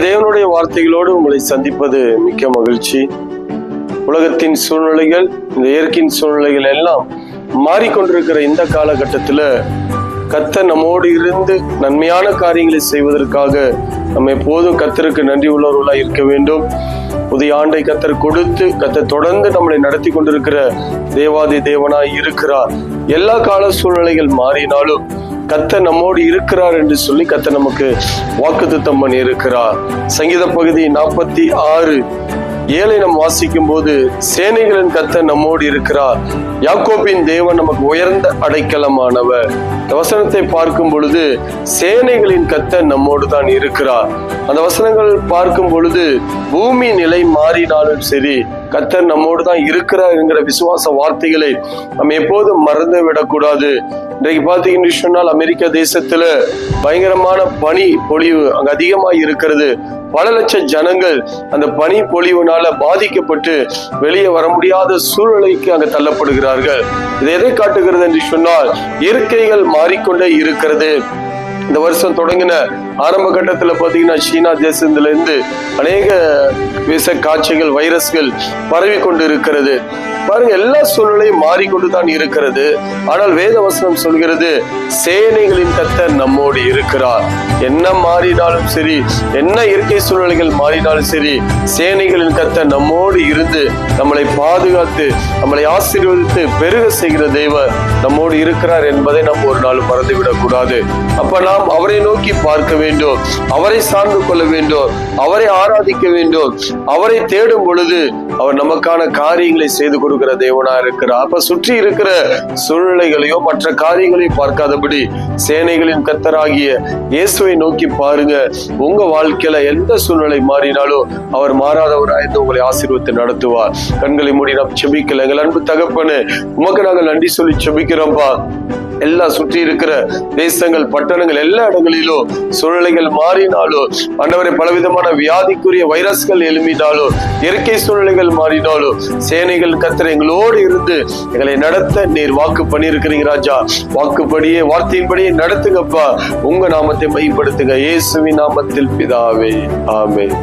தேவனுடைய வார்த்தைகளோடு உங்களை சந்திப்பது மிக்க மகிழ்ச்சி. உலகத்தின் சூழ்நிலைகள், இந்த இயற்கையின் சூழ்நிலைகள் எல்லாம் மாறிக்கொண்டிருக்கிற இந்த காலகட்டத்தில் கர்த்தர் நம்மோடு இருந்து நன்மையான காரியங்களை செய்வதற்காக நம்ம எப்போதும் கர்த்தருக்கு நன்றி உள்ளவர்களாக இருக்க வேண்டும். புதிய ஆண்டை கர்த்தர் கொடுத்து கர்த்தர் தொடர்ந்து நம்மளை நடத்தி கொண்டிருக்கிற தேவாதி தேவனாய் இருக்கிறார். எல்லா கால சூழ்நிலைகள் மாறினாலும் கர்த்தர் நம்மோடு இருக்கிறார் என்று சொல்லி கர்த்தர் நமக்கு வாக்குத்தத்தம் பண்ணி இருக்கிறார். சங்கீத பகுதி 46:7 நாம் வாசிக்கும் போது, சேனைகளின் கர்த்தர் நம்மோடு இருக்கிறார், யாக்கோபின் தேவன் நமக்கு உயர்ந்த அடைக்கலமானவர். இந்த வசனத்தை பார்க்கும் பொழுது சேனைகளின் கர்த்தர் நம்மோடு தான் இருக்கிறார். அந்த வசனங்கள் பார்க்கும் பொழுது பூமி நிலை மாறினாலும் சரி கர்த்தர் நம்மோடு தான் இருக்கிறார் என்கிற விசுவாச வார்த்தைகளை நம்ம எப்போதும் மறந்து விடக்கூடாது. இன்றைக்கு பார்த்தீங்கன்னு சொன்னால் அமெரிக்கா தேசத்துல பயங்கரமான பனி பொழிவு அங்க அதிகமாக இருக்கிறது. பல லட்சம் ஜனங்கள் அந்த பனி பொழிவுனால பாதிக்கப்பட்டு வெளியே வர முடியாத சூழ்நிலைக்கு அங்க தள்ளப்படுகிறார்கள். இது எதை காட்டுகிறது என்று சொன்னால், இயற்கைகள் மாறிக்கொண்டே இருக்கிறது. இந்த வருஷம் தொடங்கின ஆரம்ப கட்டத்துல பாத்தீங்கன்னா சீனா தேசத்துல இருந்து அநேக விஷ காய்ச்சல்கள், வைரஸ்கள் பரவி கொண்டு இருக்கிறது. பாருங்க, எல்லா சூழ்நிலையும் மாறிக்கொண்டுதான் இருக்கிறது. ஆனால் வேத வசனம் சொல்கிறது, சேனைகளின் கர்த்தர் நம்மோடு இருக்கிறார். என்ன மாறினாலும் சரி, என்ன இயற்கை சூழ்நிலைகள் மாறினாலும் சரி, சேனைகளின் கர்த்தர் நம்மோடு இருந்து நம்மளை பாதுகாத்து நம்மளை ஆசீர்வதித்து பெருக செய்கிற தேவன் நம்மோடு இருக்கிறார் என்பதை நாம் ஒரு நாள் மறந்துவிடக் கூடாது. அப்ப நாம் அவரை நோக்கி பார்க்க வேண்டும், அவரை சார்ந்து கொள்ள வேண்டும், அவரை ஆராதிக்க வேண்டும். அவரை தேடும் பொழுது அவர் நமக்கான காரியங்களை செய்து கொடுக்கிற தேவனா இருக்கிறார். அப்ப சுற்றி இருக்கிற சூழ்நிலைகளையோ மற்ற காரியங்களையும் பார்க்காதபடி சேனைகளின் கர்த்தராகிய இயேசுவை நோக்கி பாருங்க. உங்க வாழ்க்கையில எந்த சூழ்நிலை மாறினாலும் அவர் மாறாதவராய்ந்து உங்களை ஆசீர்வதித்து நடத்துவார். கண்களை மூடி நாம் செபிக்கல. எங்கள் அன்பு தகப்பனே, உமக்கு நாங்கள் நன்றி சொல்லி செபிக்கிறோம்பா. எல்லாம் சுற்றி இருக்கிற தேசங்கள், பட்டணங்கள், எல்லா இடங்களிலும் சூழ்நிலைகள் மாறினாலும் ஆண்டவரை, பலவிதமான வியாதிக்குரிய வைரஸ்கள் எழும்பினாலும், இயற்கை சூழ்நிலைகள் மாறினாலும், சேனைகள் கர்த்தர் எங்களோடு இருந்து எங்களை நடத்த நீர் வாக்கு பண்ணியிருக்கிறீங்க ராஜா. வாக்குப்படியே, வார்த்தையின்படியே நடத்துங்கப்பா. உங்க நாமத்தை மையப்படுத்துங்க. இயேசுவின் நாமத்தில் பிதாவே, ஆமென்.